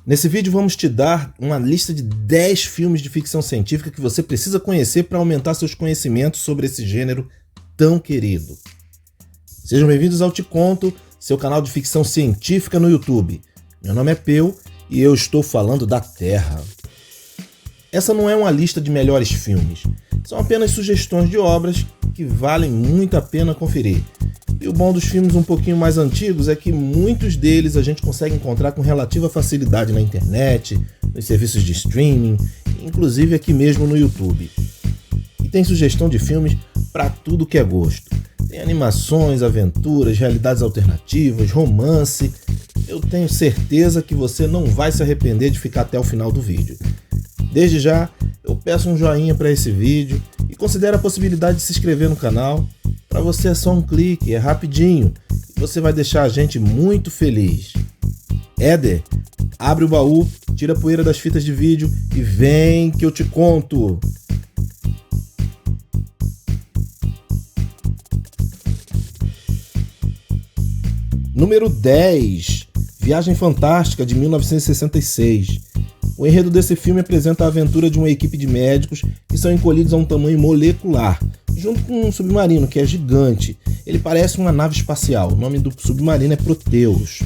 Nesse vídeo vamos te dar uma lista de 10 filmes de ficção científica que você precisa conhecer para aumentar seus conhecimentos sobre esse gênero tão querido. Sejam bem-vindos ao Te Conto, seu canal de ficção científica no YouTube. Meu nome é Peu e eu estou falando da Terra. Essa não é uma lista de melhores filmes, são apenas sugestões de obras que valem muito a pena conferir. E o bom dos filmes um pouquinho mais antigos é que muitos deles a gente consegue encontrar com relativa facilidade na internet, nos serviços de streaming, inclusive aqui mesmo no YouTube. E tem sugestão de filmes para tudo que é gosto. Tem animações, aventuras, realidades alternativas, romance. Eu tenho certeza que você não vai se arrepender de ficar até o final do vídeo. Desde já, eu peço um joinha para esse vídeo e considere a possibilidade de se inscrever no canal. Para você é só um clique, é rapidinho e você vai deixar a gente muito feliz. Éder, abre o baú, tira a poeira das fitas de vídeo e vem que eu te conto. Número 10, Viagem Fantástica, de 1966. O enredo desse filme apresenta a aventura de uma equipe de médicos que são encolhidos a um tamanho molecular, junto com um submarino que é gigante. Ele parece uma nave espacial, o nome do submarino é Proteus.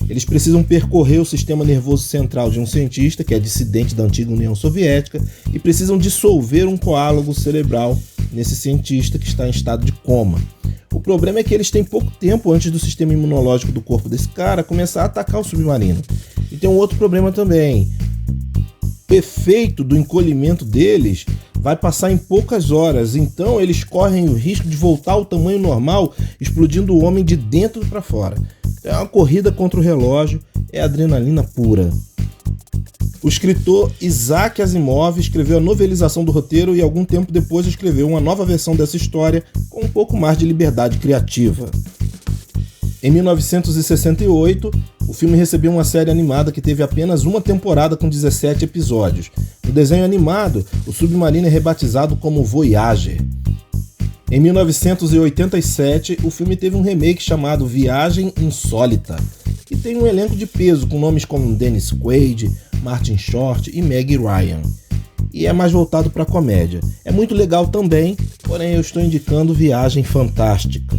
Eles precisam percorrer o sistema nervoso central de um cientista que é dissidente da antiga União Soviética e precisam dissolver um coágulo cerebral nesse cientista que está em estado de coma. O problema é que eles têm pouco tempo antes do sistema imunológico do corpo desse cara começar a atacar o submarino. E tem um outro problema também. O efeito do encolhimento deles vai passar em poucas horas, então eles correm o risco de voltar ao tamanho normal, explodindo o homem de dentro para fora. É uma corrida contra o relógio, é adrenalina pura. O escritor Isaac Asimov escreveu a novelização do roteiro e algum tempo depois escreveu uma nova versão dessa história com um pouco mais de liberdade criativa. Em 1968, o filme recebeu uma série animada que teve apenas uma temporada com 17 episódios. No desenho animado, o submarino é rebatizado como Voyager. Em 1987, o filme teve um remake chamado Viagem Insólita, que tem um elenco de peso com nomes como Dennis Quaid, Martin Short e Meg Ryan. E é mais voltado para comédia. É muito legal também, porém eu estou indicando Viagem Fantástica.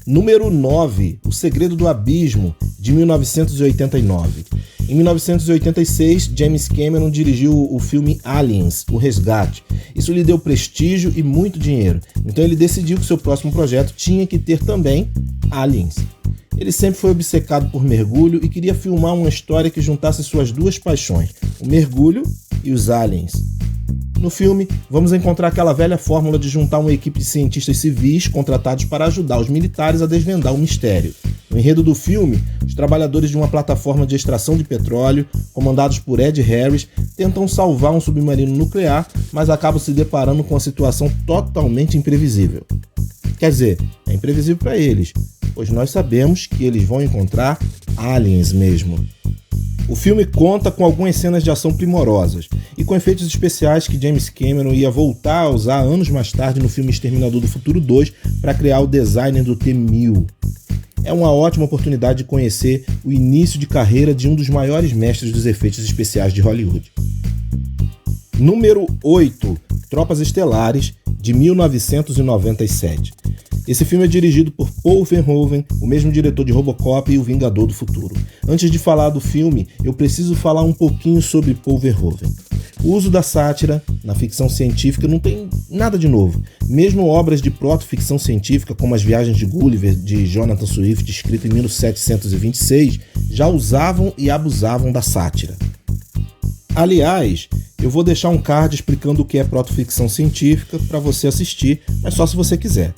Número 9, O Segredo do Abismo, de 1989. Em 1986, James Cameron dirigiu o filme Aliens, O Resgate. Isso lhe deu prestígio e muito dinheiro, então ele decidiu que seu próximo projeto tinha que ter também aliens. Ele sempre foi obcecado por mergulho e queria filmar uma história que juntasse suas duas paixões, o mergulho e os aliens. No filme, vamos encontrar aquela velha fórmula de juntar uma equipe de cientistas civis contratados para ajudar os militares a desvendar o mistério. No enredo do filme, os trabalhadores de uma plataforma de extração de petróleo, comandados por Ed Harris, tentam salvar um submarino nuclear, mas acabam se deparando com uma situação totalmente imprevisível. Quer dizer, é imprevisível para eles, pois nós sabemos que eles vão encontrar aliens mesmo. O filme conta com algumas cenas de ação primorosas e com efeitos especiais que James Cameron ia voltar a usar anos mais tarde no filme Exterminador do Futuro 2 para criar o design do T-1000. É uma ótima oportunidade de conhecer o início de carreira de um dos maiores mestres dos efeitos especiais de Hollywood. Número 8, Tropas Estelares, de 1997. Esse filme é dirigido por Paul Verhoeven, o mesmo diretor de Robocop e O Vingador do Futuro. Antes de falar do filme, eu preciso falar um pouquinho sobre Paul Verhoeven. O uso da sátira na ficção científica não tem nada de novo. Mesmo obras de proto-ficção científica, como As Viagens de Gulliver, de Jonathan Swift, escrito em 1726, já usavam e abusavam da sátira. Aliás, eu vou deixar um card explicando o que é proto-ficção científica para você assistir, mas só se você quiser.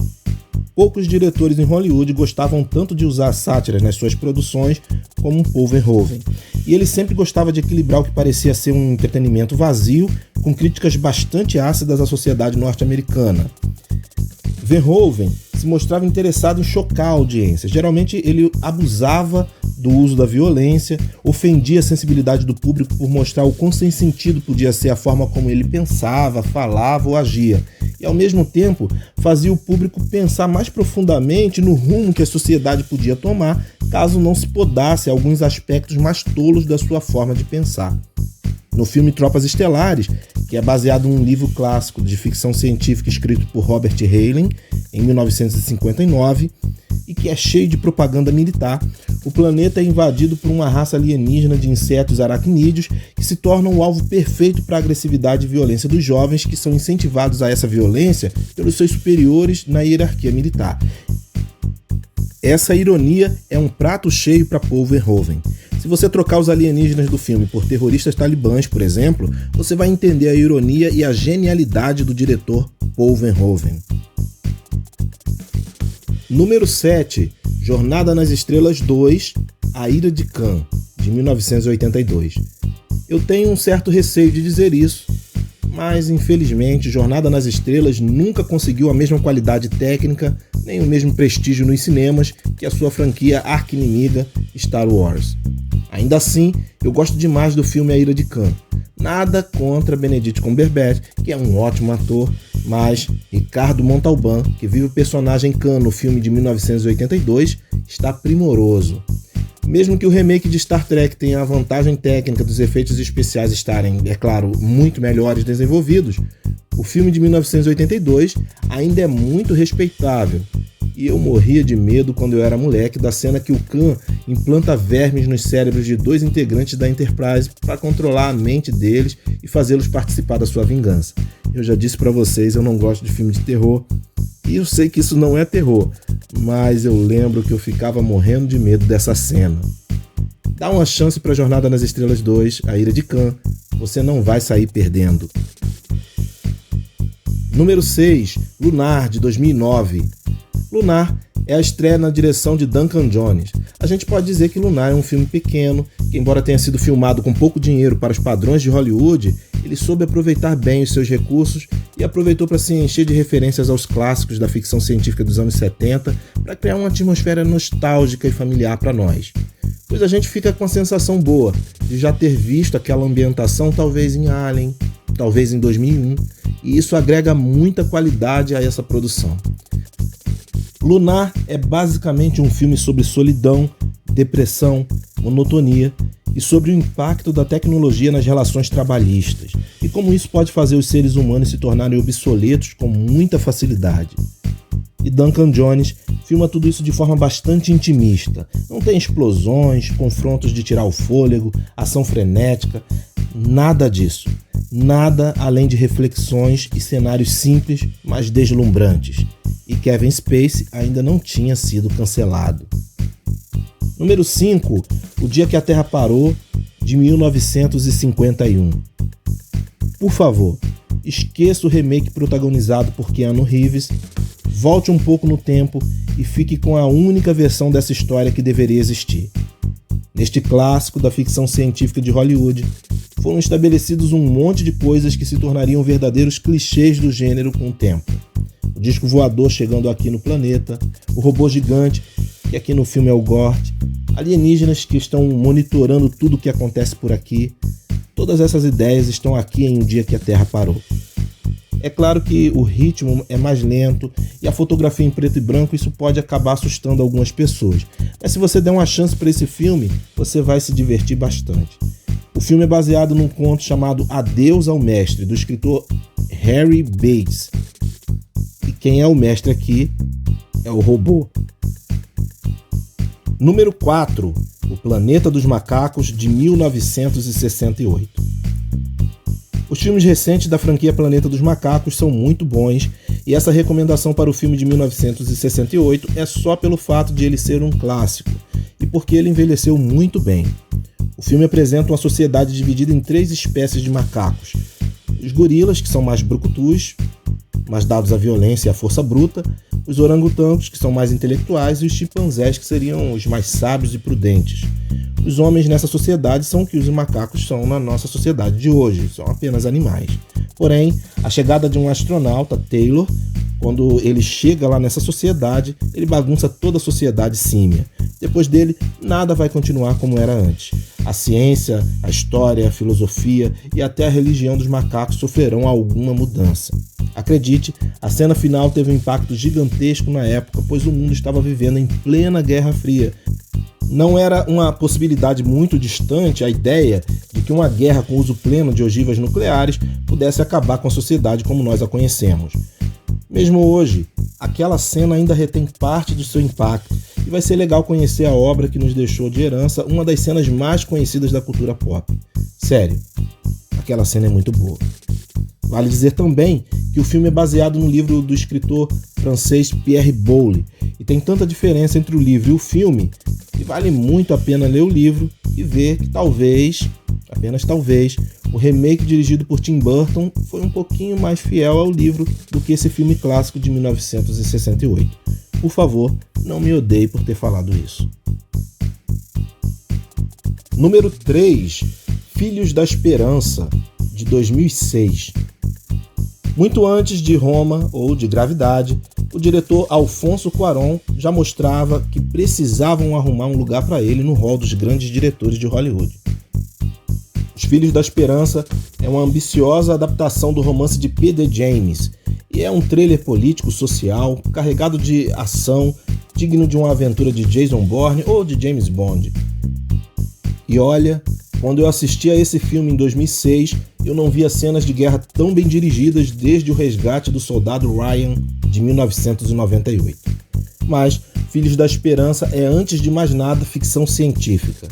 Poucos diretores em Hollywood gostavam tanto de usar sátiras nas suas produções como Paul Verhoeven. E ele sempre gostava de equilibrar o que parecia ser um entretenimento vazio com críticas bastante ácidas à sociedade norte-americana. Verhoeven se mostrava interessado em chocar a audiência. Geralmente ele abusava do uso da violência, ofendia a sensibilidade do público por mostrar o quão sem sentido podia ser a forma como ele pensava, falava ou agia. E que ao mesmo tempo fazia o público pensar mais profundamente no rumo que a sociedade podia tomar caso não se podasse alguns aspectos mais tolos da sua forma de pensar. No filme Tropas Estelares, que é baseado em um livro clássico de ficção científica escrito por Robert Heinlein, em 1959, e que é cheio de propaganda militar, o planeta é invadido por uma raça alienígena de insetos aracnídeos que se tornam o alvo perfeito para a agressividade e violência dos jovens, que são incentivados a essa violência pelos seus superiores na hierarquia militar. Essa ironia é um prato cheio para Paul Verhoeven. Se você trocar os alienígenas do filme por terroristas talibãs, por exemplo, você vai entender a ironia e a genialidade do diretor Paul Verhoeven. Número 7, Jornada nas Estrelas 2, A Ira de Khan, de 1982. Eu tenho um certo receio de dizer isso, mas infelizmente Jornada nas Estrelas nunca conseguiu a mesma qualidade técnica nem o mesmo prestígio nos cinemas que a sua franquia arqui-inimiga Star Wars. Ainda assim, eu gosto demais do filme A Ira de Khan. Nada contra Benedict Cumberbatch, que é um ótimo ator, mas Ricardo Montalban, que vive o personagem Khan no filme de 1982, está primoroso. Mesmo que o remake de Star Trek tenha a vantagem técnica dos efeitos especiais estarem, é claro, muito melhores desenvolvidos, o filme de 1982 ainda é muito respeitável. E eu morria de medo quando eu era moleque da cena que o Khan implanta vermes nos cérebros de 2 integrantes da Enterprise para controlar a mente deles e fazê-los participar da sua vingança. Eu já disse para vocês, eu não gosto de filme de terror, e eu sei que isso não é terror, mas eu lembro que eu ficava morrendo de medo dessa cena. Dá uma chance para Jornada nas Estrelas 2, A Ira de Khan, você não vai sair perdendo. Número 6, Lunar, de 2009. Lunar é a estreia na direção de Duncan Jones. A gente pode dizer que Lunar é um filme pequeno, que embora tenha sido filmado com pouco dinheiro para os padrões de Hollywood, ele soube aproveitar bem os seus recursos e aproveitou para se encher de referências aos clássicos da ficção científica dos anos 70 para criar uma atmosfera nostálgica e familiar para nós. Pois a gente fica com a sensação boa de já ter visto aquela ambientação talvez em Alien, talvez em 2001, e isso agrega muita qualidade a essa produção. Lunar é basicamente um filme sobre solidão, depressão, monotonia e sobre o impacto da tecnologia nas relações trabalhistas e como isso pode fazer os seres humanos se tornarem obsoletos com muita facilidade. E Duncan Jones filma tudo isso de forma bastante intimista. Não tem explosões, confrontos de tirar o fôlego, ação frenética, nada disso. Nada além de reflexões e cenários simples, mas deslumbrantes. E Kevin Spacey ainda não tinha sido cancelado. Número 5, O Dia que a Terra Parou, de 1951. Por favor, esqueça o remake protagonizado por Keanu Reeves, volte um pouco no tempo e fique com a única versão dessa história que deveria existir. Neste clássico da ficção científica de Hollywood, foram estabelecidos um monte de coisas que se tornariam verdadeiros clichês do gênero com o tempo. O disco voador chegando aqui no planeta, o robô gigante, que aqui no filme é o Gort, alienígenas que estão monitorando tudo o que acontece por aqui. Todas essas ideias estão aqui em Um Dia que a Terra Parou. É claro que o ritmo é mais lento e a fotografia em preto e branco, isso pode acabar assustando algumas pessoas. Mas se você der uma chance para esse filme, você vai se divertir bastante. O filme é baseado num conto chamado Adeus ao Mestre, do escritor Harry Bates. E quem é o mestre aqui é o robô. Número 4, O Planeta dos Macacos, de 1968. Os filmes recentes da franquia Planeta dos Macacos são muito bons e essa recomendação para o filme de 1968 é só pelo fato de ele ser um clássico e porque ele envelheceu muito bem. O filme apresenta uma sociedade dividida em 3 espécies de macacos. Os gorilas, que são mais brucutus, mais dados à violência e à força bruta, os orangotangos, que são mais intelectuais, e os chimpanzés, que seriam os mais sábios e prudentes. Os homens nessa sociedade são o que os macacos são na nossa sociedade de hoje, são apenas animais. Porém, a chegada de um astronauta, Taylor, quando ele chega lá nessa sociedade, ele bagunça toda a sociedade símia. Depois dele, nada vai continuar como era antes. A ciência, a história, a filosofia e até a religião dos macacos sofrerão alguma mudança. Acredite, a cena final teve um impacto gigantesco na época, pois o mundo estava vivendo em plena Guerra Fria. Não era uma possibilidade muito distante a ideia de que uma guerra com uso pleno de ogivas nucleares pudesse acabar com a sociedade como nós a conhecemos. Mesmo hoje, aquela cena ainda retém parte do seu impacto e vai ser legal conhecer a obra que nos deixou de herança uma das cenas mais conhecidas da cultura pop. Sério, aquela cena é muito boa. Vale dizer também que o filme é baseado no livro do escritor francês Pierre Boulle e tem tanta diferença entre o livro e o filme que vale muito a pena ler o livro e ver que talvez, apenas talvez, o remake dirigido por Tim Burton foi um pouquinho mais fiel ao livro do que esse filme clássico de 1968. Por favor, não me odeie por ter falado isso. Número 3, Filhos da Esperança, de 2006. Muito antes de Roma ou de Gravidade, o diretor Alfonso Cuarón já mostrava que precisavam arrumar um lugar para ele no hall dos grandes diretores de Hollywood. Os Filhos da Esperança é uma ambiciosa adaptação do romance de P.D. James e é um thriller político-social carregado de ação, digno de uma aventura de Jason Bourne ou de James Bond. E olha, quando eu assisti a esse filme em 2006, eu não via cenas de guerra tão bem dirigidas desde o Resgate do Soldado Ryan, de 1998. Mas Filhos da Esperança é, antes de mais nada, ficção científica.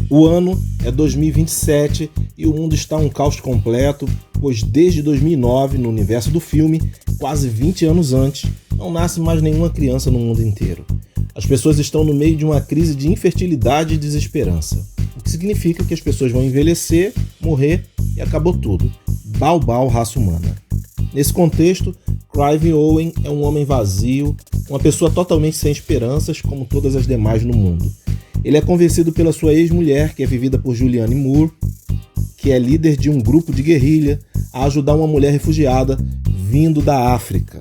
O ano é 2027 e o mundo está um caos completo, pois desde 2009, no universo do filme, quase 20 anos antes, não nasce mais nenhuma criança no mundo inteiro. As pessoas estão no meio de uma crise de infertilidade e desesperança, o que significa que as pessoas vão envelhecer, morrer e acabou tudo. Bau, raça humana. Nesse contexto, Clive Owen é um homem vazio, uma pessoa totalmente sem esperanças, como todas as demais no mundo. Ele é convencido pela sua ex-mulher, que é vivida por Julianne Moore, que é líder de um grupo de guerrilha, a ajudar uma mulher refugiada vindo da África.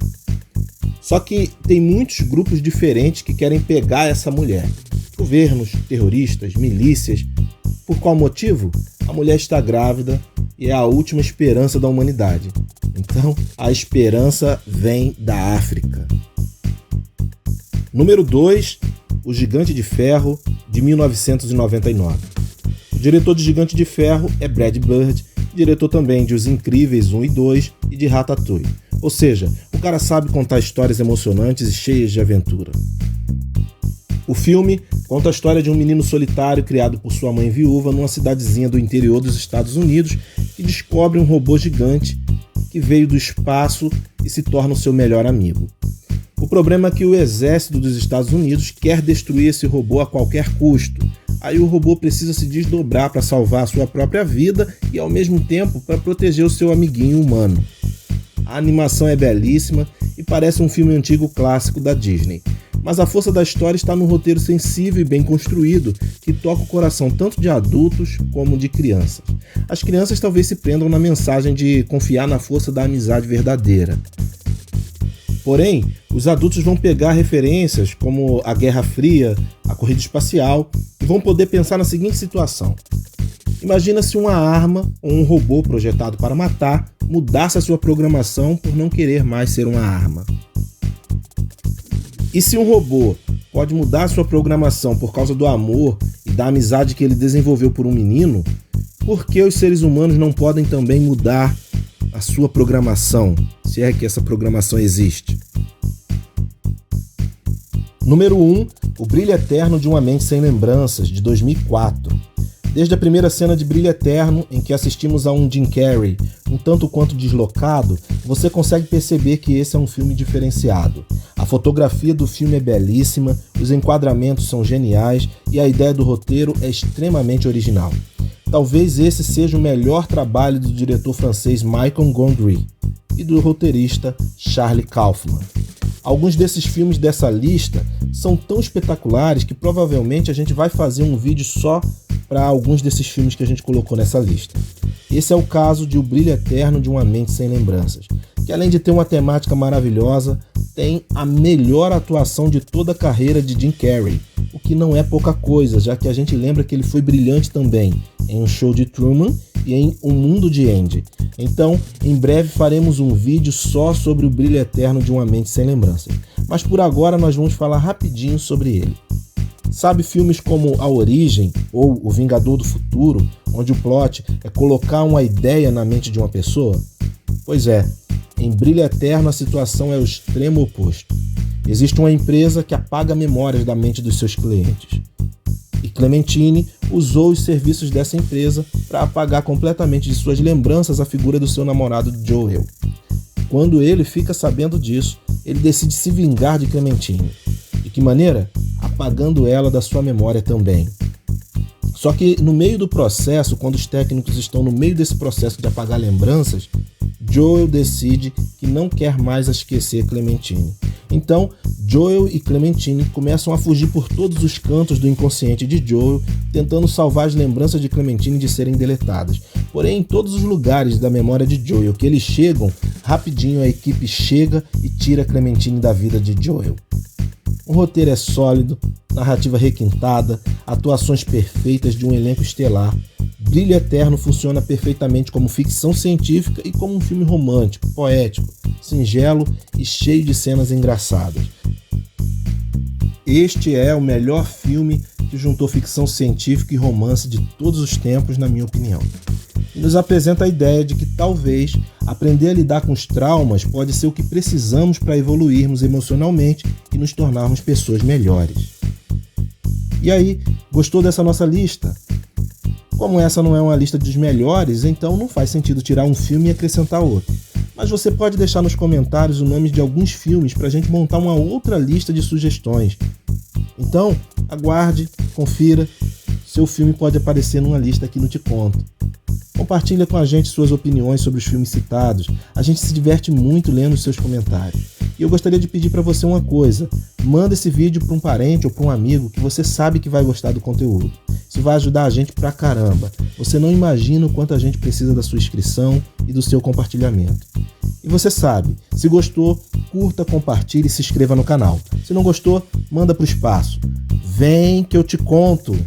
Só que tem muitos grupos diferentes que querem pegar essa mulher. Governos, terroristas, milícias. Por qual motivo? A mulher está grávida e é a última esperança da humanidade. Então, a esperança vem da África. Número 2, O Gigante de Ferro, de 1999. O diretor de Gigante de Ferro é Brad Bird, diretor também de Os Incríveis 1 e 2 e de Ratatouille. Ou seja, o cara sabe contar histórias emocionantes e cheias de aventura. O filme conta a história de um menino solitário criado por sua mãe viúva numa cidadezinha do interior dos Estados Unidos que descobre um robô gigante que veio do espaço e se torna o seu melhor amigo. O problema é que o exército dos Estados Unidos quer destruir esse robô a qualquer custo. Aí o robô precisa se desdobrar para salvar a sua própria vida e, ao mesmo tempo, para proteger o seu amiguinho humano. A animação é belíssima e parece um filme antigo clássico da Disney. Mas a força da história está num roteiro sensível e bem construído, que toca o coração tanto de adultos como de crianças. As crianças talvez se prendam na mensagem de confiar na força da amizade verdadeira. Porém, os adultos vão pegar referências como a Guerra Fria, a corrida espacial, e vão poder pensar na seguinte situação. Imagina se uma arma ou um robô projetado para matar mudasse a sua programação por não querer mais ser uma arma. E se um robô pode mudar a sua programação por causa do amor e da amizade que ele desenvolveu por um menino, por que os seres humanos não podem também mudar a sua programação, se é que essa programação existe? Número 1, O Brilho Eterno de uma Mente Sem Lembranças, de 2004. Desde a primeira cena de Brilho Eterno, em que assistimos a um Jim Carrey um tanto quanto deslocado, você consegue perceber que esse é um filme diferenciado. A fotografia do filme é belíssima, os enquadramentos são geniais e a ideia do roteiro é extremamente original. Talvez esse seja o melhor trabalho do diretor francês Michael Gondry e do roteirista Charlie Kaufman. Alguns desses filmes dessa lista são tão espetaculares que provavelmente a gente vai fazer um vídeo só para alguns desses filmes que a gente colocou nessa lista. Esse é o caso de O Brilho Eterno de uma Mente Sem Lembranças, que além de ter uma temática maravilhosa, tem a melhor atuação de toda a carreira de Jim Carrey, o que não é pouca coisa, já que a gente lembra que ele foi brilhante também em Um Show de Truman e em Um Mundo de Andy. Então, em breve faremos um vídeo só sobre o brilho eterno de uma mente sem lembranças. Mas por agora nós vamos falar rapidinho sobre ele. Sabe filmes como A Origem ou O Vingador do Futuro, onde o plot é colocar uma ideia na mente de uma pessoa? Pois é, em Brilho Eterno a situação é o extremo oposto. Existe uma empresa que apaga memórias da mente dos seus clientes. E Clementine usou os serviços dessa empresa para apagar completamente de suas lembranças a figura do seu namorado Joel. Quando ele fica sabendo disso, ele decide se vingar de Clementine. De que maneira? Apagando ela da sua memória também. Só que no meio do processo, quando os técnicos estão no meio desse processo de apagar lembranças, Joel decide que não quer mais esquecer Clementine. Então, Joel e Clementine começam a fugir por todos os cantos do inconsciente de Joel, tentando salvar as lembranças de Clementine de serem deletadas. Porém, em todos os lugares da memória de Joel que eles chegam, rapidinho a equipe chega e tira Clementine da vida de Joel. O roteiro é sólido, narrativa requintada, atuações perfeitas de um elenco estelar. Brilho Eterno funciona perfeitamente como ficção científica e como um filme romântico, poético, singelo e cheio de cenas engraçadas. Este é o melhor filme que juntou ficção científica e romance de todos os tempos, na minha opinião. E nos apresenta a ideia de que talvez aprender a lidar com os traumas pode ser o que precisamos para evoluirmos emocionalmente e nos tornarmos pessoas melhores. E aí, gostou dessa nossa lista? Como essa não é uma lista dos melhores, então não faz sentido tirar um filme e acrescentar outro. Mas você pode deixar nos comentários o nome de alguns filmes para a gente montar uma outra lista de sugestões. Então, aguarde, confira, seu filme pode aparecer numa lista aqui no Te Conto. Compartilha com a gente suas opiniões sobre os filmes citados, a gente se diverte muito lendo os seus comentários. E eu gostaria de pedir para você uma coisa, manda esse vídeo para um parente ou para um amigo que você sabe que vai gostar do conteúdo. Isso vai ajudar a gente pra caramba. Você não imagina o quanto a gente precisa da sua inscrição e do seu compartilhamento. E você sabe, se gostou, curta, compartilhe e se inscreva no canal. Se não gostou, manda pro espaço. Vem que eu te conto!